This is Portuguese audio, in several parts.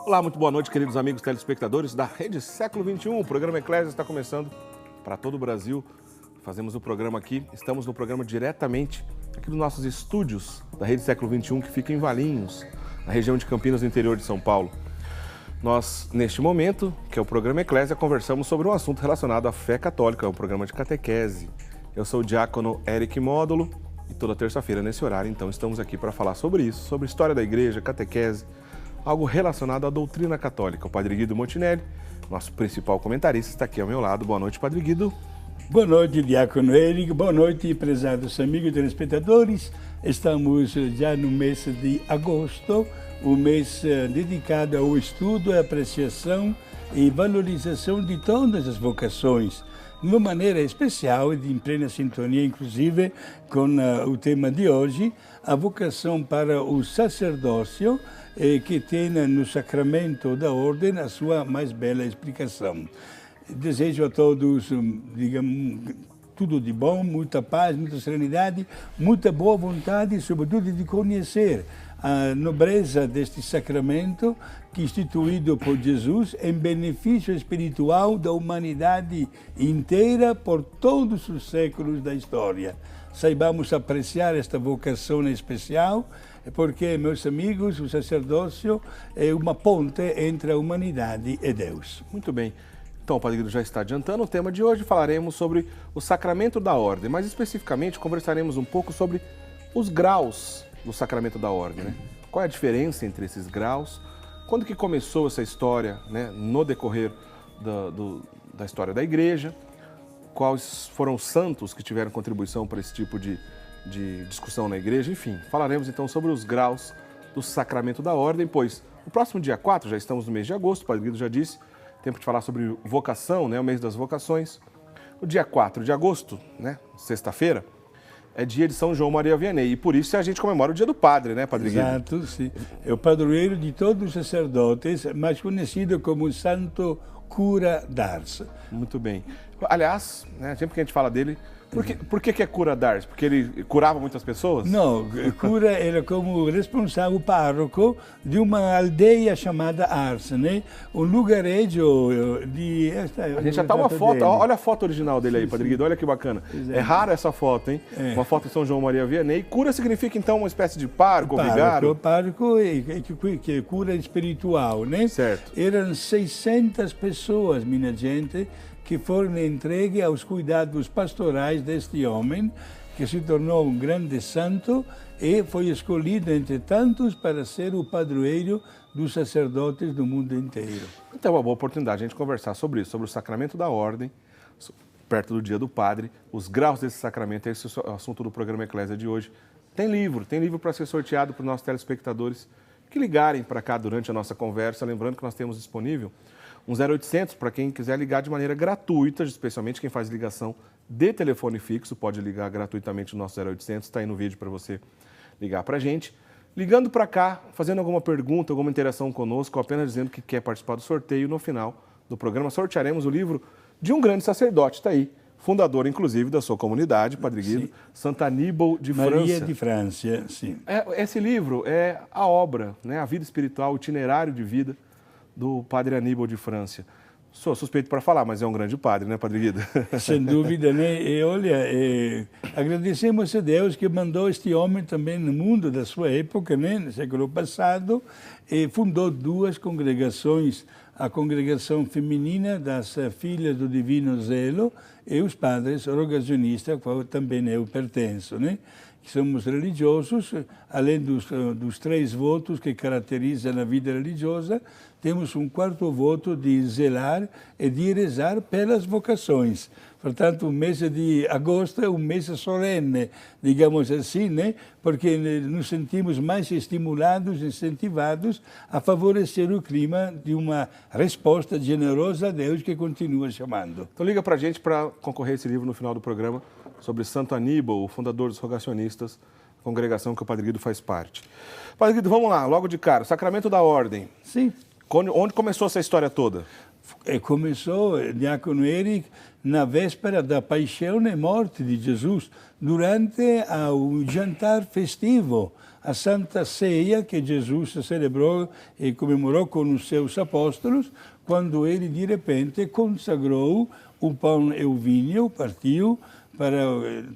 Olá, muito boa noite, queridos amigos telespectadores da Rede Século XXI. O programa Eclésia está começando para todo o Brasil. Fazemos o programa aqui, estamos no programa diretamente aqui nos nossos estúdios da Rede Século XXI, que fica em Valinhos, na região de Campinas, no interior de São Paulo. Nós, neste momento, que é o programa Eclésia, conversamos sobre um assunto relacionado à fé católica, é um programa de catequese. Eu sou o diácono Eric Módulo e toda terça-feira, nesse horário, então, estamos aqui para falar sobre isso, sobre a história da igreja, catequese, algo relacionado à doutrina católica. O Padre Guido Montinelli, nosso principal comentarista, está aqui ao meu lado. Boa noite, Padre Guido. Boa noite, diácono Eric. Boa noite, prezados amigos telespectadores. Estamos já no mês de agosto, o mês dedicado ao estudo, apreciação e valorização de todas as vocações. De uma maneira especial, em plena sintonia, inclusive, com o tema de hoje, a vocação para o sacerdócio, que tem no sacramento da ordem a sua mais bela explicação. Desejo a todos, digamos, tudo de bom, muita paz, muita serenidade, muita boa vontade e, sobretudo, de conhecer a nobreza deste sacramento que, instituído por Jesus, em benefício espiritual da humanidade inteira por todos os séculos da história. Saibamos apreciar esta vocação especial, porque, meus amigos, o sacerdócio é uma ponte entre a humanidade e Deus. Muito bem. Então, o Padre Guido já está adiantando o tema de hoje. Falaremos sobre o sacramento da ordem, mas especificamente conversaremos um pouco sobre os graus do sacramento da ordem, né? Qual é a diferença entre esses graus? Quando que começou essa história, né, no decorrer da história da igreja? Quais foram os santos que tiveram contribuição para esse tipo de discussão na igreja? Enfim, falaremos então sobre os graus do sacramento da ordem, pois o próximo dia 4, já estamos no mês de agosto, o Padre Guido já disse, tempo de falar sobre vocação, né, o mês das vocações. O dia 4 de agosto, né, sexta-feira, é dia de São João Maria Vianney, e por isso a gente comemora o dia do padre, né, Padre Guido? Exato, sim. É o padroeiro de todos os sacerdotes, mais conhecido como Santo Cura d'Ars. Muito bem. Aliás, né, sempre que a gente fala dele, por que é Cura d'Ars? Porque ele curava muitas pessoas? Não, Cura era como responsável párroco de uma aldeia chamada Ars, né? Um lugarejo de... A gente já tá uma foto, dele. Olha a foto original dele aí, Padre Guido, olha que bacana. Exato. É rara essa foto, hein? É. Uma foto de São João Maria Vianney. Cura significa, então, uma espécie de pároco, vigário? Pároco que é cura espiritual, né? Certo. Eram 600 pessoas, minha gente, que foram entregues aos cuidados pastorais deste homem, que se tornou um grande santo e foi escolhido entre tantos para ser o padroeiro dos sacerdotes do mundo inteiro. Então é uma boa oportunidade a gente conversar sobre isso, sobre o sacramento da ordem, perto do dia do padre, os graus desse sacramento. Esse é o assunto do programa Eclésia de hoje. Tem livro para ser sorteado para os nossos telespectadores que ligarem para cá durante a nossa conversa, lembrando que nós temos disponível um 0800 para quem quiser ligar de maneira gratuita, especialmente quem faz ligação de telefone fixo, pode ligar gratuitamente no nosso 0800, está aí no vídeo para você ligar para a gente. Ligando para cá, fazendo alguma pergunta, alguma interação conosco, apenas dizendo que quer participar do sorteio, no final do programa sortearemos o livro de um grande sacerdote, está aí, fundador, inclusive, da sua comunidade, Padre Guido, Santo Aníbal de França. Maria de França, sim. Esse livro é a obra, né, a vida espiritual, o itinerário de vida do Padre Aníbal de França. Sou suspeito para falar, mas é um grande padre, né, Padre Guido? Sem dúvida, né? E olha, agradecemos a Deus que mandou este homem também no mundo da sua época, né, no século passado, e fundou duas congregações, a congregação feminina das Filhas do Divino Zelo e os padres rogacionistas, a qual também eu pertenço, né? Que somos religiosos, além dos 3 votos que caracterizam a vida religiosa, temos um 4º voto de zelar e de rezar pelas vocações. Portanto, o mês de agosto é um mês solene, digamos assim, né? Porque nos sentimos mais estimulados, incentivados a favorecer o clima de uma resposta generosa a Deus que continua chamando. Então liga para a gente para concorrer a esse livro no final do programa, sobre Santo Aníbal, o fundador dos rogacionistas, congregação que o Padre Guido faz parte. Padre Guido, vamos lá, logo de cara, Sacramento da Ordem. Sim. Onde começou essa história toda? E começou, Diácono Eric, na véspera da paixão e morte de Jesus, durante o jantar festivo, a Santa Ceia, que Jesus celebrou e comemorou com os seus apóstolos, quando ele, de repente, consagrou o pão e o vinho, partiu para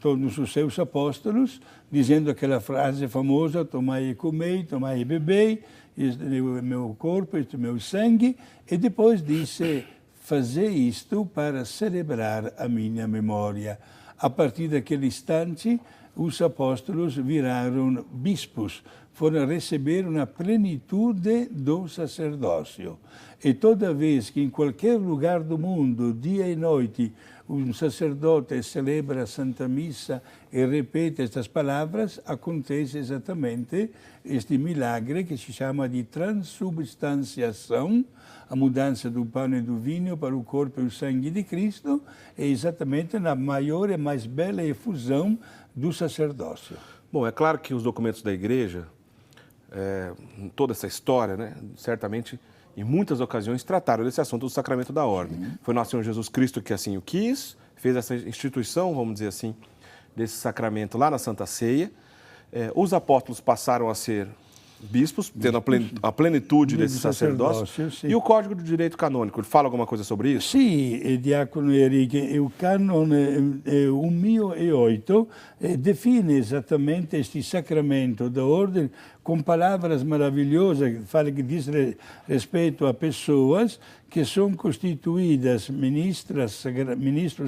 todos os seus apóstolos, dizendo aquela frase famosa: tomai e comei, tomai e bebei, este é o meu corpo, este é o meu sangue, e depois disse: fazei isto para celebrar a minha memória. A partir daquele instante, os apóstolos viraram bispos, foram receber uma plenitude do sacerdócio. E toda vez que em qualquer lugar do mundo, dia e noite, um sacerdote celebra a Santa Missa e repete estas palavras, acontece exatamente este milagre que se chama de transubstanciação, a mudança do pão e do vinho para o corpo e o sangue de Cristo, é exatamente na maior e mais bela efusão do sacerdócio. Bom, é claro que os documentos da Igreja, toda essa história, né, certamente, em muitas ocasiões, trataram desse assunto do sacramento da ordem. Foi nosso Senhor Jesus Cristo que assim o quis, fez essa instituição, vamos dizer assim, desse sacramento lá na Santa Ceia. Os apóstolos passaram a ser bispos, tendo a plenitude desse sacerdócio. E o Código do Direito Canônico, ele fala alguma coisa sobre isso? Sì, Diacono Eric, o canone 1008 define esattamente este sacramento da ordem com palavras maravilhosas, fala que diz respeito a pessoas que são constituídas ministros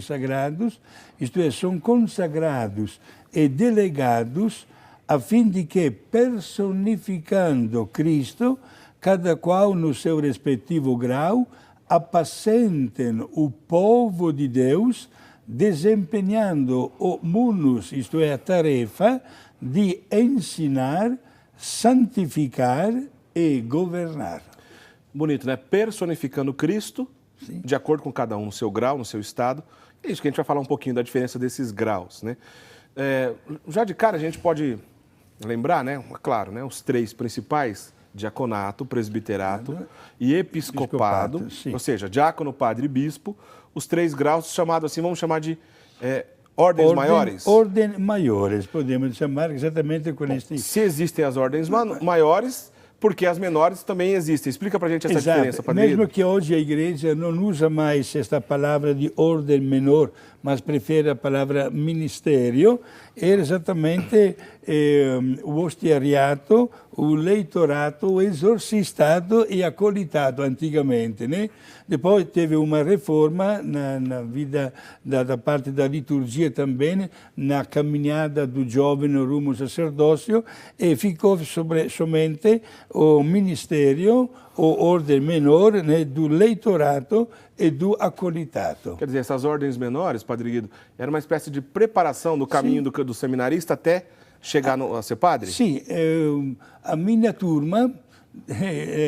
sagrados, isto é, são consagrados e delegados a fim de que, personificando Cristo, cada qual no seu respectivo grau, apacentem o povo de Deus, desempenhando o munus, isto é, a tarefa de ensinar, santificar e governar. Bonito, né? Personificando Cristo, sim, de acordo com cada um no seu grau, no seu estado. É isso que a gente vai falar um pouquinho da diferença desses graus, né? Já de cara a gente pode lembrar, né? Claro, né? Os três principais: diaconato, presbiterato e episcopado, ou seja, diácono, padre e bispo. Os três graus chamados assim, vamos chamar de ordens maiores? Ordens maiores, podemos chamar exatamente com este... Se existem as ordens maiores, porque as menores também existem. Explica para a gente essa diferença, Padre. Mesmo que hoje a Igreja não usa mais esta palavra de ordem menor, mas prefere a palavra ministério, é exatamente o ostiariato, o leitorato, o exorcistado e acolitado antigamente, né? Depois teve uma reforma na vida da parte da liturgia também, na caminhada do jovem rumo ao sacerdócio, e ficou somente o ministério, o ordem menor, né, do leitorato e do acolitato. Quer dizer, essas ordens menores, Padre Guido, era uma espécie de preparação do caminho do seminarista até chegar a ser padre? Sim, a minha turma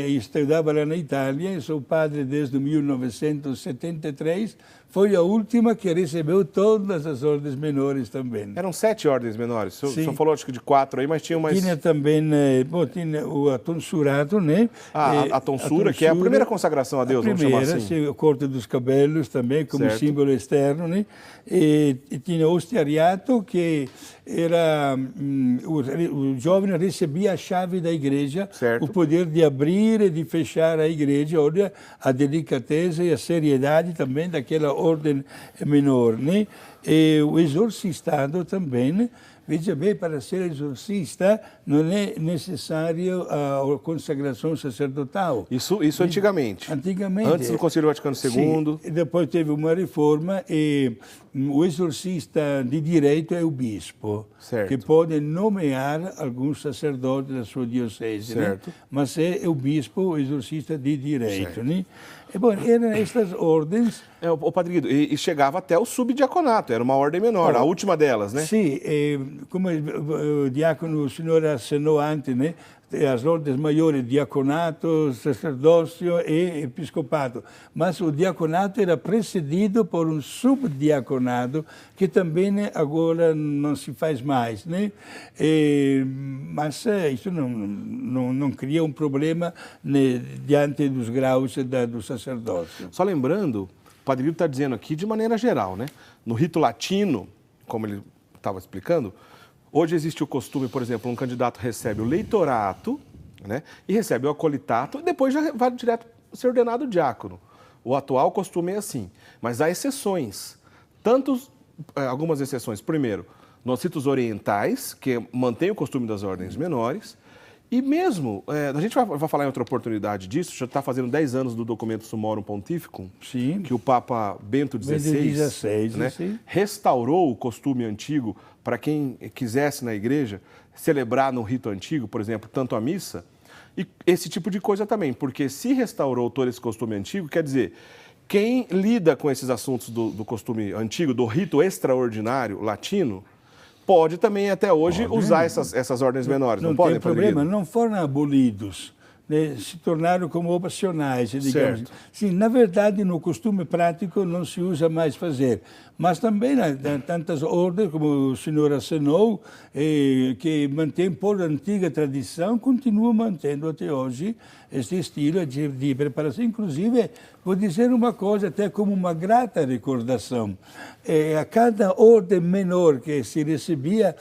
estudava lá na Itália, eu sou padre desde 1973, foi a última que recebeu todas as ordens menores também. Eram 7 ordens menores, o senhor falou acho que de 4 aí, mas tinha mais... Tinha também, tinha o tonsurato, né? A tonsura, que é a primeira consagração a Deus, vamos chamar assim. Sim, o corte dos cabelos também, como símbolo externo, né? E tinha o ostiariato, que era... o jovem recebia a chave da igreja, o poder de abrir e de fechar a igreja, olha a delicadeza e a seriedade também daquela ordem menor, né? E o exorcistado também, né? Veja bem, para ser exorcista não é necessário a consagração sacerdotal. Isso antigamente? Antigamente. Antes do Concílio Vaticano II. Sim, depois teve uma reforma e o exorcista de direito é o bispo, que pode nomear alguns sacerdotes da sua diocese, né? Mas é o bispo, o exorcista de direito, né? E, bom, eram estas ordens... O Padre Guido, e chegava até o subdiaconato, era uma ordem menor, a última delas, né? Sim, como o diácono, o senhor acenou antes, né? as ordens maiores, diaconato, sacerdócio e episcopato. Mas o diaconato era precedido por um subdiaconato, que também agora não se faz mais, né? Mas isso não cria um problema, né, diante dos graus do sacerdócio. Só lembrando, o Padre Guido está dizendo aqui de maneira geral, né? No rito latino, como ele estava explicando, hoje existe o costume, por exemplo, um candidato recebe o leitorato, né, e recebe o acolitato, e depois já vai direto ser ordenado diácono. O atual costume é assim, mas há exceções. Algumas exceções. Primeiro, nos ritos orientais, que mantém o costume das ordens menores, e mesmo, a gente vai falar em outra oportunidade disso, já está fazendo 10 anos do documento Summorum Pontificum, sim, que o Papa Bento XVI, né, restaurou o costume antigo para quem quisesse na igreja celebrar no rito antigo, por exemplo, tanto a missa, e esse tipo de coisa também, porque se restaurou todo esse costume antigo, quer dizer, quem lida com esses assuntos do costume antigo, do rito extraordinário latino, pode também até hoje usar essas ordens menores, não pode? Não tem problema, não foram abolidos, né? Se tornaram como opcionais, digamos. Certo. Sim, na verdade, no costume prático não se usa mais fazer, mas também há tantas ordens, como o senhor acenou, que mantém por antiga tradição, continuam mantendo até hoje este estilo de preparação. Inclusive, vou dizer uma coisa, até como uma grata recordação. A cada ordem menor que se recebia,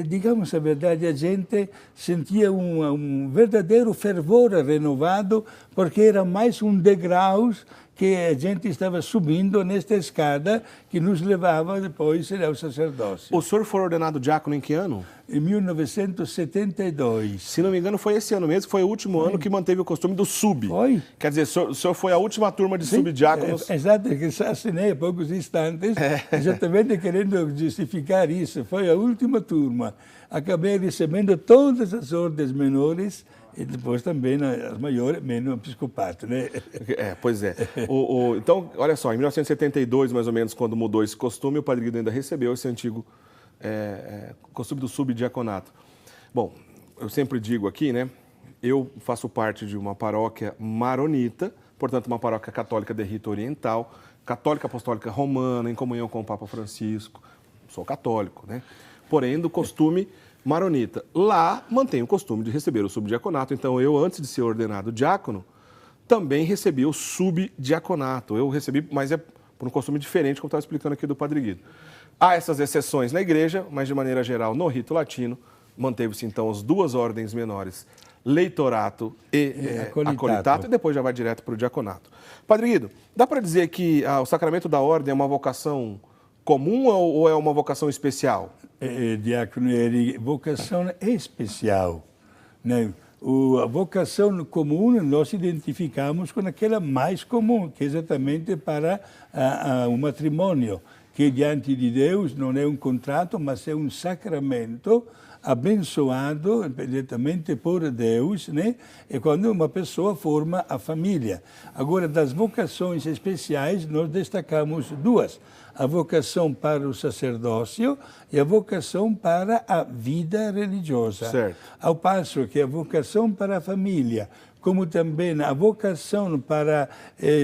digamos a verdade, a gente sentia um verdadeiro fervor renovado, porque era mais um degrau que a gente estava subindo nesta escada que nos levava depois ao sacerdócio. O senhor foi ordenado diácono em que ano? Em 1972. Se não me engano, foi esse ano mesmo, foi o último ano que manteve o costume do sub. Foi. Quer dizer, o senhor foi a última turma de subdiáconos. Exato, que assinei há poucos instantes, exatamente querendo justificar isso. Foi a última turma. Acabei recebendo todas as ordens menores, e depois também as maiores, menos o episcopato, né? Pois é. Então, olha só, em 1972, mais ou menos, quando mudou esse costume, o Padre Guido ainda recebeu esse antigo costume do subdiaconato. Bom, eu sempre digo aqui, né? Eu faço parte de uma paróquia maronita, portanto, uma paróquia católica de rito oriental, católica apostólica romana, em comunhão com o Papa Francisco. Sou católico, né? Porém, do costume maronita. Lá mantém o costume de receber o subdiaconato. Então, eu, antes de ser ordenado diácono, também recebi o subdiaconato. Eu recebi, mas é por um costume diferente, como estava explicando aqui do Padre Guido. Há essas exceções na igreja, mas de maneira geral, no rito latino, manteve-se então as duas ordens menores, leitorato e acolitato, e depois já vai direto para o diaconato. Padre Guido, dá para dizer que o sacramento da ordem é uma vocação comum ou é uma vocação especial? Diácono, vocação especial, né? A vocação comum nós identificamos com aquela mais comum, que é exatamente para o matrimônio, que diante de Deus não é um contrato, mas é um sacramento abençoado diretamente por Deus, né? É quando uma pessoa forma a família. Agora, das vocações especiais, nós destacamos duas: a vocação para o sacerdócio e a vocação para a vida religiosa. Certo. Ao passo que a vocação para a família, como também a vocação para,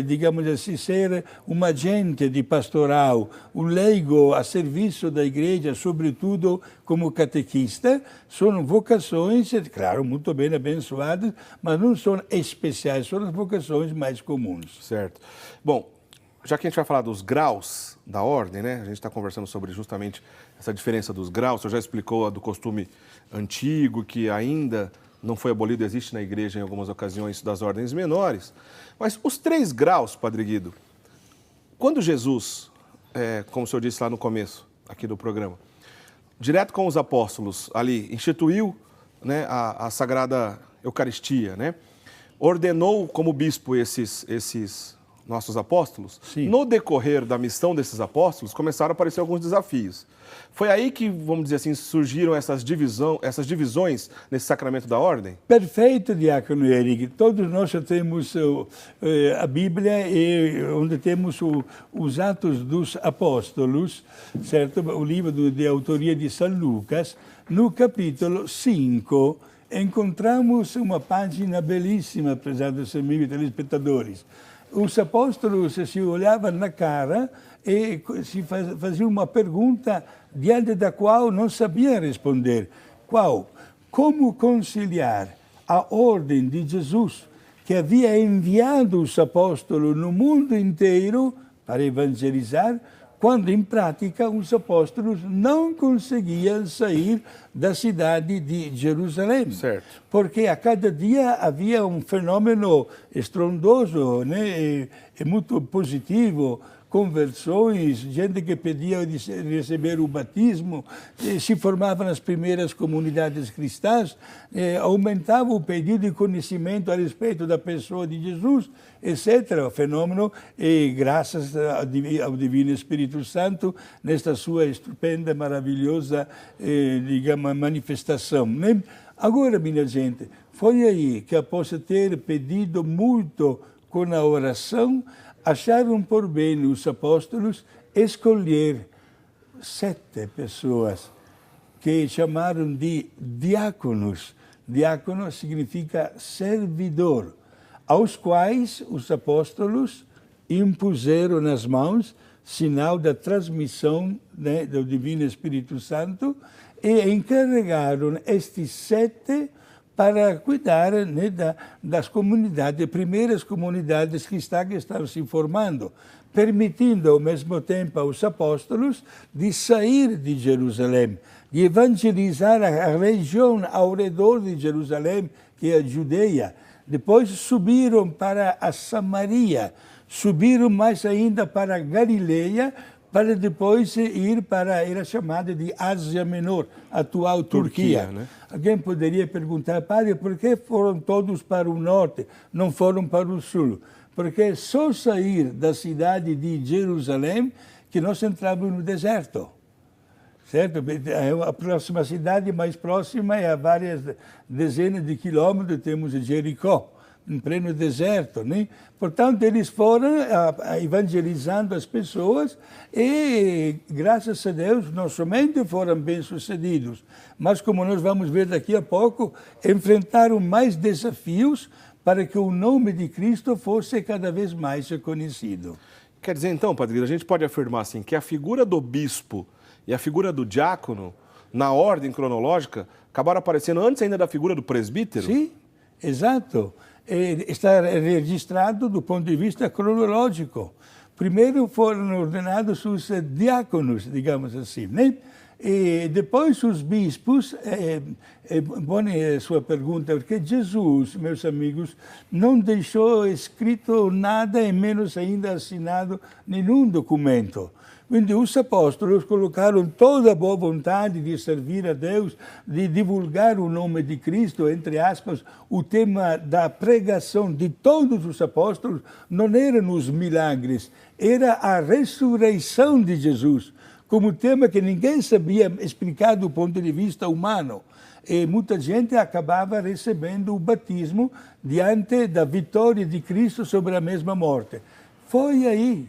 digamos assim, ser um agente de pastoral, um leigo a serviço da igreja, sobretudo como catequista, são vocações, claro, muito bem abençoadas, mas não são especiais, são as vocações mais comuns. Certo. Bom, já que a gente vai falar dos graus da ordem, né? A gente está conversando sobre justamente essa diferença dos graus. O senhor já explicou a do costume antigo, que ainda não foi abolido, existe na igreja em algumas ocasiões das ordens menores. Mas os 3 graus, Padre Guido, quando Jesus, como o senhor disse lá no começo aqui do programa, direto com os apóstolos ali, instituiu, né, a Sagrada Eucaristia, né? Ordenou como bispo esses nossos apóstolos. Sim. No decorrer da missão desses apóstolos, começaram a aparecer alguns desafios. Foi aí que, vamos dizer assim, surgiram essas divisões nesse sacramento da ordem? Perfeito, diácono Eric. Todos nós temos a Bíblia, onde temos os Atos dos Apóstolos, certo? O livro de autoria de São Lucas, no capítulo 5, encontramos uma página belíssima, prezados amigos telespectadores. Os apóstolos se olhavam na cara e se faziam uma pergunta diante da qual não sabiam responder. Qual? Como conciliar a ordem de Jesus, que havia enviado os apóstolos no mundo inteiro para evangelizar, quando em prática os apóstolos não conseguiam sair da cidade de Jerusalém. Certo. Porque a cada dia havia um fenômeno estrondoso, né, e muito positivo, conversões, gente que pedia receber o batismo, se formavam as primeiras comunidades cristãs, aumentava o pedido de conhecimento a respeito da pessoa de Jesus, etc. O fenômeno, e graças ao Divino Espírito Santo, nesta sua estupenda, maravilhosa, digamos, manifestação. Né? Agora, minha gente, foi aí que após ter pedido muito com a oração, acharam por bem os apóstolos escolher 7 pessoas que chamaram de diáconos. Diácono significa servidor, aos quais os apóstolos impuseram nas mãos sinal da transmissão, né, do Divino Espírito Santo, e encarregaram estes 7 para cuidar, né, das comunidades, primeiras comunidades cristãs que estavam se formando, permitindo ao mesmo tempo aos apóstolos de sair de Jerusalém, de evangelizar a região ao redor de Jerusalém, que é a Judeia. Depois subiram para a Samaria, subiram mais ainda para a Galileia, para depois ir para, era chamada de Ásia Menor, atual Turquia. Né? Alguém poderia perguntar, padre, por que foram todos para o norte, não foram para o sul? Porque só sair da cidade de Jerusalém que nós entramos no deserto. Certo? A próxima cidade mais próxima é a várias dezenas de quilômetros, temos Jericó, em pleno deserto, né? Portanto, eles foram evangelizando as pessoas e, graças a Deus, não somente foram bem-sucedidos, mas, como nós vamos ver daqui a pouco, enfrentaram mais desafios para que o nome de Cristo fosse cada vez mais conhecido. Quer dizer, então, Padre Guido, a gente pode afirmar assim que a figura do bispo e a figura do diácono, na ordem cronológica, acabaram aparecendo antes ainda da figura do presbítero? Sim, exato. Está registrado do ponto de vista cronológico. Primeiro foram ordenados os diáconos, digamos assim, né? E depois os bispos. Boa a sua pergunta, porque Jesus, meus amigos, não deixou escrito nada e menos ainda assinado nenhum documento. Quindi os apóstolos colocaram toda a boa vontade de servir a Deus, de divulgar o nome de Cristo, entre aspas. O tema da pregação de todos os apóstolos não eram os milagres, era a ressurreição de Jesus, como tema que ninguém sabia explicar do ponto de vista humano. E muita gente acabava recebendo o batismo diante da vitória de Cristo sobre a mesma morte. Foi aí,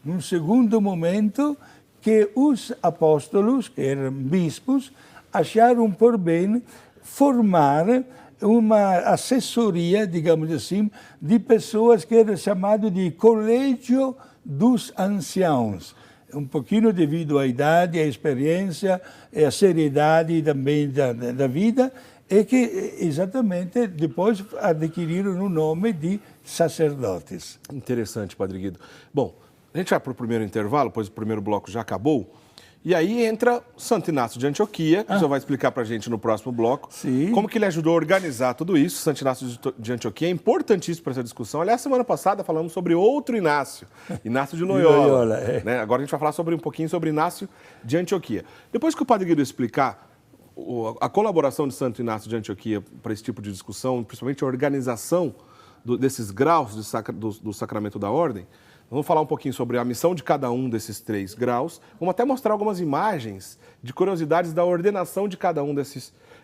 num segundo momento, que os apóstolos, que eram bispos, acharam por bem formar uma assessoria, digamos assim, de pessoas que era chamado de Colégio dos Anciãos. Um pouquinho devido à idade, à experiência e à seriedade também da vida, e que exatamente depois adquiriram o nome de sacerdotes. Interessante, Padre Guido. Bom, a gente vai para o primeiro intervalo, pois o primeiro bloco já acabou. E aí entra Santo Inácio de Antioquia, que o senhor vai explicar para a gente no próximo bloco. Sim. Como que ele ajudou a organizar tudo isso. Santo Inácio de Antioquia é importantíssimo para essa discussão. Aliás, semana passada falamos sobre outro Inácio, Inácio de Loyola. Né? Agora a gente vai falar um pouquinho sobre Inácio de Antioquia. Depois que o Padre Guido explicar a colaboração de Santo Inácio de Antioquia para esse tipo de discussão, principalmente a organização desses graus do sacramento da ordem, vamos falar um pouquinho sobre a missão de cada um desses 3 graus. Vamos até mostrar algumas imagens de curiosidades da ordenação de cada um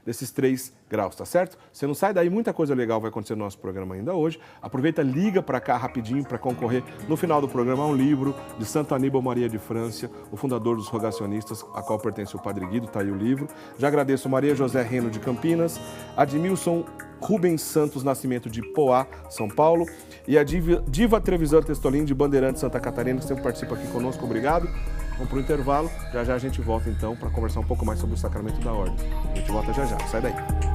desses 3 graus, tá certo? Você não sai daí, muita coisa legal vai acontecer no nosso programa ainda hoje. Aproveita, liga para cá rapidinho para concorrer no final do programa a um livro de Santo Aníbal Maria de França, o fundador dos rogacionistas, a qual pertence o Padre Guido, tá aí o livro. Já agradeço Maria José Reno de Campinas, Admilson Rubens Santos Nascimento de Poá, São Paulo, e a Diva Trevisan Testolin de Bandeirantes, Santa Catarina, que sempre participa aqui conosco. Obrigado. Vamos para o intervalo. Já já a gente volta então para conversar um pouco mais sobre o sacramento da ordem. A gente volta já já. Sai daí.